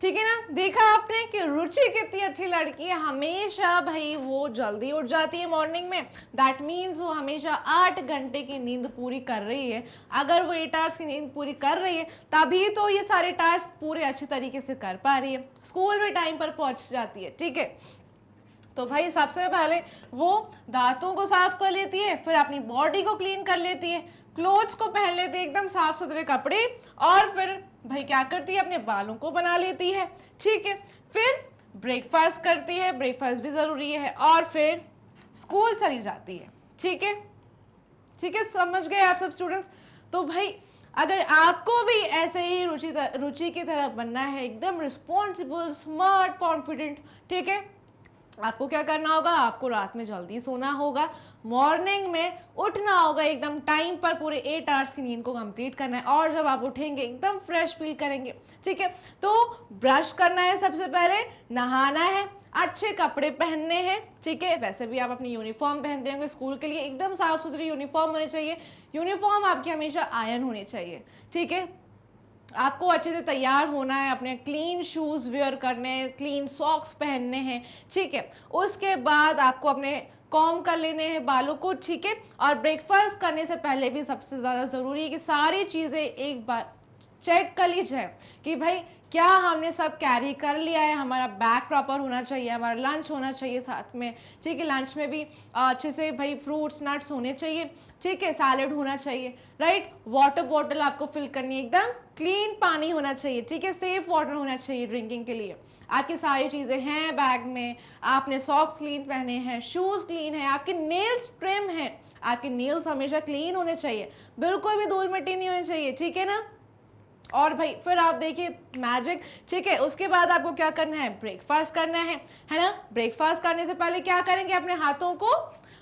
ठीक है ना। देखा आपने कि रुचि कितनी अच्छी लड़की है, हमेशा भाई वो जल्दी उठ जाती है मॉर्निंग में, दैट मीन्स वो हमेशा 8 घंटे की नींद पूरी कर रही है। अगर वो 8 आवर्स की नींद पूरी कर रही है तभी तो ये सारे टास्क पूरे अच्छे तरीके से कर पा रही है, स्कूल में टाइम पर पहुंच जाती है, ठीक है। तो भाई सबसे पहले वो दांतों को साफ कर लेती है, फिर अपनी बॉडी को क्लीन कर लेती है, क्लोथ्स को पहन लेती है, एकदम साफ सुथरे कपड़े, और फिर भाई क्या करती है, अपने बालों को बना लेती है, ठीक है। फिर ब्रेकफास्ट करती है, ब्रेकफास्ट भी ज़रूरी है, और फिर स्कूल चली जाती है, ठीक है, ठीक है। समझ गए आप सब स्टूडेंट्स। तो भाई अगर आपको भी ऐसे ही रुचि की तरह बनना है, एकदम रिस्पॉन्सिबल, स्मार्ट, कॉन्फिडेंट, ठीक है, आपको क्या करना होगा, आपको रात में जल्दी सोना होगा, मॉर्निंग में उठना होगा एकदम टाइम पर, पूरे 8 आवर्स की नींद को कंप्लीट करना है, और जब आप उठेंगे एकदम फ्रेश फील करेंगे। ठीक है, तो ब्रश करना है, सबसे पहले नहाना है, अच्छे कपड़े पहनने हैं। ठीक है, वैसे भी आप अपनी यूनिफॉर्म पहनते होंगे स्कूल के लिए, एकदम साफ सुथरी यूनिफॉर्म होनी चाहिए। यूनिफॉर्म आपकी हमेशा आयरन होनी चाहिए। ठीक है, आपको अच्छे से तैयार होना है, अपने क्लीन शूज़ वेयर करने हैं, क्लीन सॉक्स पहनने हैं। ठीक है, उसके बाद आपको अपने कॉम कर लेने हैं बालों को। ठीक है, और ब्रेकफास्ट करने से पहले भी सबसे ज़्यादा ज़रूरी है कि सारी चीज़ें एक बार चेक कर लीजिए कि भाई क्या हमने सब कैरी कर लिया है, हमारा बैग प्रॉपर होना चाहिए, हमारा लंच होना चाहिए साथ में। ठीक है, लंच में भी अच्छे से भाई फ्रूट्स नट्स होने चाहिए। ठीक है, सैलेड होना चाहिए, राइट। वाटर बॉटल आपको फिल करनी है, एकदम क्लीन पानी होना चाहिए। ठीक है, सेफ वाटर होना चाहिए ड्रिंकिंग के लिए। आपकी सारी चीज़ें हैं बैग में, आपने सॉक्स क्लीन पहने हैं, शूज़ क्लीन है, आपके नेल्स ट्रिम है, आपके नेल्स हमेशा क्लीन होने चाहिए, बिल्कुल भी धूल मिट्टी नहीं होनी चाहिए। ठीक है ना, और भाई फिर आप देखिए मैजिक। ठीक है, उसके बाद आपको क्या करना है, ब्रेकफास्ट करना है ना। ब्रेकफास्ट करने से पहले क्या करेंगे, अपने हाथों को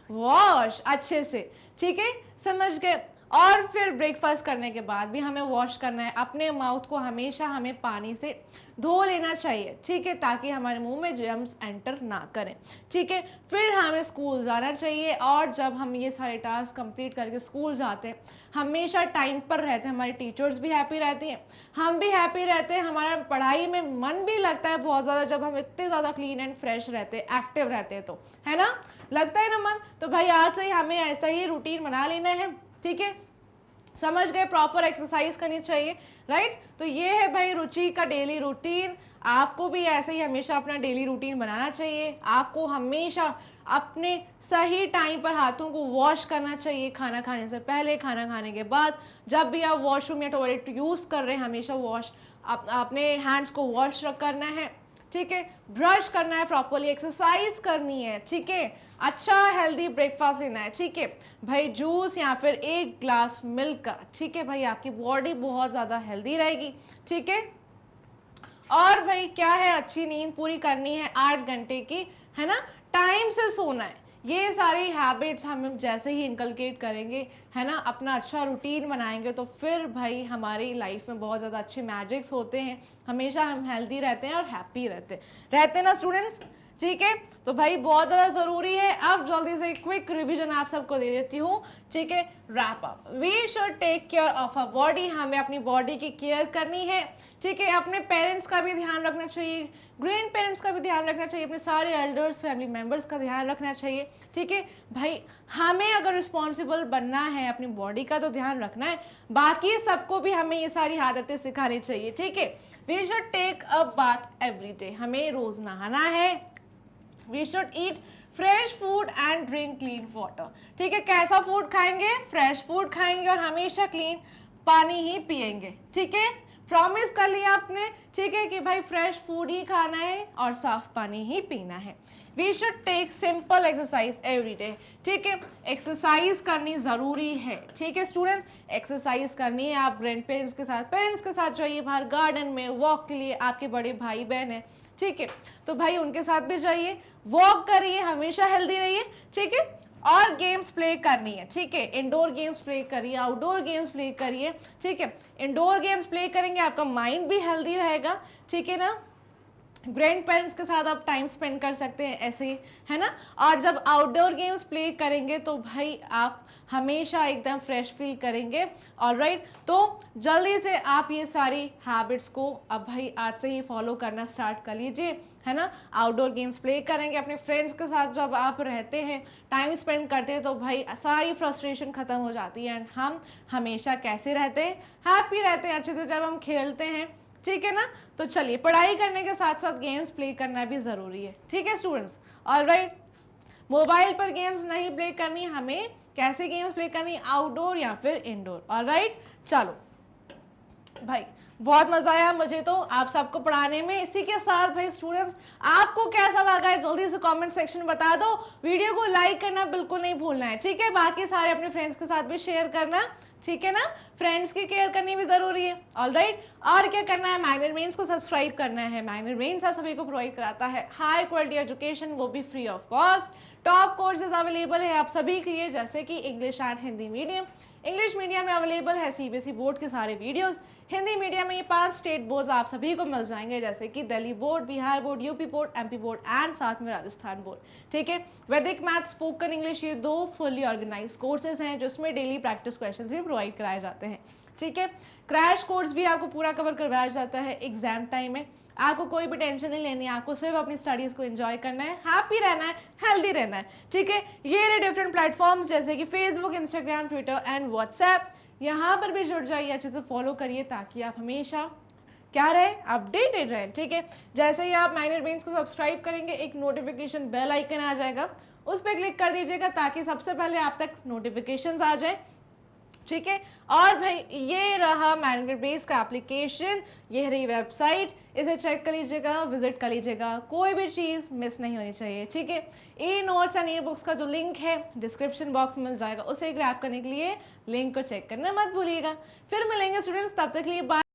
वॉश अच्छे से। ठीक है, समझ गए। और फिर ब्रेकफास्ट करने के बाद भी हमें वॉश करना है, अपने माउथ को हमेशा हमें पानी से धो लेना चाहिए। ठीक है, ताकि हमारे मुंह में जर्म्स एंटर ना करें। ठीक है, फिर हमें स्कूल जाना चाहिए, और जब हम ये सारे टास्क कंप्लीट करके स्कूल जाते हैं, हमेशा टाइम पर रहते हैं, हमारी टीचर्स भी हैप्पी रहती हैं, हम भी हैप्पी रहते हैं, हमारा पढ़ाई में मन भी लगता है बहुत ज़्यादा, जब हम इतने ज़्यादा क्लीन एंड फ्रेश रहते हैं, एक्टिव रहते हैं, तो है ना, लगता है ना मन। तो भाई आज से ही हमें ऐसा ही रूटीन बना लेना है। ठीक है, समझ गए, प्रॉपर एक्सरसाइज करनी चाहिए, राइट। तो ये है भाई रुचि का डेली रूटीन। आपको भी ऐसे ही हमेशा अपना डेली रूटीन बनाना चाहिए। आपको हमेशा अपने सही टाइम पर हाथों को वॉश करना चाहिए, खाना खाने से पहले, खाना खाने के बाद, जब भी आप वॉशरूम या टॉयलेट यूज़ कर रहे हैं, हमेशा अपने हैंड्स को वॉश करना है। ठीक है, ब्रश करना है प्रॉपरली, एक्सरसाइज करनी है। ठीक है, अच्छा हेल्दी ब्रेकफास्ट लेना है। ठीक है भाई, जूस या फिर 1 ग्लास मिल्क का। ठीक है भाई, आपकी बॉडी बहुत ज़्यादा हेल्दी रहेगी। ठीक है, और भाई क्या है, अच्छी नींद पूरी करनी है 8 घंटे की, है ना, टाइम से सोना है। ये सारी हैबिट्स हम जैसे ही इंकलकेट करेंगे, है ना, अपना अच्छा रूटीन बनाएंगे, तो फिर भाई हमारी लाइफ में बहुत ज़्यादा अच्छे मैजिक्स होते हैं, हमेशा हम हेल्दी रहते हैं और हैप्पी रहते हैं ना स्टूडेंट्स। ठीक है, तो भाई बहुत ज़्यादा ज़रूरी है। अब जल्दी से क्विक रिवीजन आप सबको दे देती हूँ। ठीक है, wrap up, we should take care of a body, हमें अपनी बॉडी की केयर करनी है। ठीक है, अपने पेरेंट्स का भी ध्यान रखना चाहिए, ग्रैंड पेरेंट्स का भी ध्यान रखना चाहिए, अपने सारे एल्डर्स फैमिली मेम्बर्स का ध्यान रखना चाहिए। ठीक है भाई, हमें अगर रिस्पॉन्सिबल बनना है, अपनी बॉडी का तो ध्यान रखना है, बाकी सबको भी हमें ये सारी आदतें सिखानी चाहिए। ठीक है, we should take a bath every day, हमें रोज़ नहाना है। We should eat fresh food and drink clean water. ठीक है, कैसा फूड खाएंगे, फ्रेश फूड खाएंगे, और हमेशा क्लीन पानी ही पिएंगे। ठीक है, प्रॉमिस कर लिया आपने। ठीक है कि भाई फ्रेश फूड ही खाना है और साफ पानी ही पीना है। We should take simple exercise every day. ठीक है, एक्सरसाइज करनी ज़रूरी है। ठीक है स्टूडेंट्स, एक्सरसाइज करनी है। आप ग्रैंड पेरेंट्स के साथ, पेरेंट्स के साथ जाइए बाहर गार्डन में वॉक के लिए, आपके बड़े भाई बहन हैं, ठीक है, तो भाई उनके साथ भी जाइए, वॉक करिए, हमेशा हेल्दी रहिए। ठीक है, और गेम्स प्ले करनी है। ठीक है, इंडोर गेम्स प्ले करिए, आउटडोर गेम्स प्ले करिए। ठीक है, इंडोर गेम्स प्ले करेंगे आपका माइंड भी हेल्दी रहेगा। ठीक है ना, ग्रैंड पेरेंट्स के साथ आप टाइम स्पेंड कर सकते हैं ऐसे ही, है ना। और जब आउटडोर गेम्स प्ले करेंगे तो भाई आप हमेशा एकदम फ्रेश फील करेंगे। ऑलराइट, तो जल्दी से आप ये सारी हैबिट्स को अब भाई आज से ही फॉलो करना स्टार्ट कर लीजिए, है ना। आउटडोर गेम्स प्ले करेंगे, अपने फ्रेंड्स के साथ जब आप रहते हैं, टाइम स्पेंड करते हैं, तो भाई सारी फ्रस्ट्रेशन ख़त्म हो जाती है, एंड हम हमेशा कैसे रहते हैं, हैप्पी रहते हैं अच्छे से जब हम खेलते हैं। ठीक है ना, तो चलिए पढ़ाई करने के साथ साथ गेम्स प्ले करना भी ज़रूरी है। ठीक है स्टूडेंट्स, ऑलराइट, मोबाइल पर गेम्स नहीं प्ले करनी, हमें कैसे गेम्स प्ले करनी, आउटडोर या फिर इंडोर। ऑलराइट, चलो भाई बहुत मज़ा आया मुझे तो आप सबको पढ़ाने में। इसी के साथ भाई स्टूडेंट्स, आपको कैसा लगा है जल्दी से कमेंट सेक्शन में बता दो। वीडियो को लाइक करना बिल्कुल नहीं भूलना है। ठीक है, बाकी सारे अपने फ्रेंड्स के साथ भी शेयर करना ठीक है ना। फ्रेंड्स की केयर करनी भी ज़रूरी है। ऑलराइट, और क्या करना है, मैग्नेट ब्रेन्स को सब्सक्राइब करना है। मैग्नेट ब्रेन्स आप सभी को प्रोवाइड कराता है हाई क्वालिटी एजुकेशन, वो भी free of cost. Top courses available है आप सभी के लिए, जैसे कि English and Hindi medium. English medium में अवेलेबल है सीबीएसई बोर्ड के सारे वीडियोस। हिंदी मीडियम में ये 5 स्टेट बोर्ड्स आप सभी को मिल जाएंगे, जैसे कि Delhi board, Bihar board, UP board, MP board and साथ में राजस्थान बोर्ड। ठीक है, वैदिक मैथ, स्पोकन इंग्लिश, ये 2 फुल्ली ऑर्गेनाइज कोर्सेज हैं जिसमें डेली प्रैक्टिस क्वेश्चंस भी प्रोवाइड कराए जाते हैं। ठीक है, क्रैश कोर्स भी आपको पूरा कवर करवाया जाता है एग्जाम टाइम में। आपको कोई भी टेंशन नहीं लेनी है, आपको सिर्फ अपनी स्टडीज़ को एंजॉय करना है, हैप्पी रहना है, हेल्दी रहना है। ठीक है, ये रहे डिफरेंट प्लेटफॉर्म्स जैसे कि Facebook, Instagram, Twitter and WhatsApp. यहाँ पर भी जुड़ जाइए, अच्छे से फॉलो करिए ताकि आप हमेशा क्या रहे, अपडेटेड रहे। ठीक है, जैसे ही आप मैग्नेट ब्रेन्स को सब्सक्राइब करेंगे एक नोटिफिकेशन बेल आइकन आ जाएगा, उस पर क्लिक कर दीजिएगा ताकि सबसे पहले आप तक नोटिफिकेशंस आ जाए। ठीक है, और भाई ये रहा मैग्नेट ब्रेन्स का एप्लीकेशन, ये रही वेबसाइट, इसे चेक कर लीजिएगा, विजिट कर लीजिएगा, कोई भी चीज़ मिस नहीं होनी चाहिए। ठीक है, e notes and e books का जो लिंक है डिस्क्रिप्शन बॉक्स में मिल जाएगा, उसे ग्रैब करने के लिए लिंक को चेक करना मत भूलिएगा। फिर मिलेंगे स्टूडेंट्स, तब तक के लिए बाय।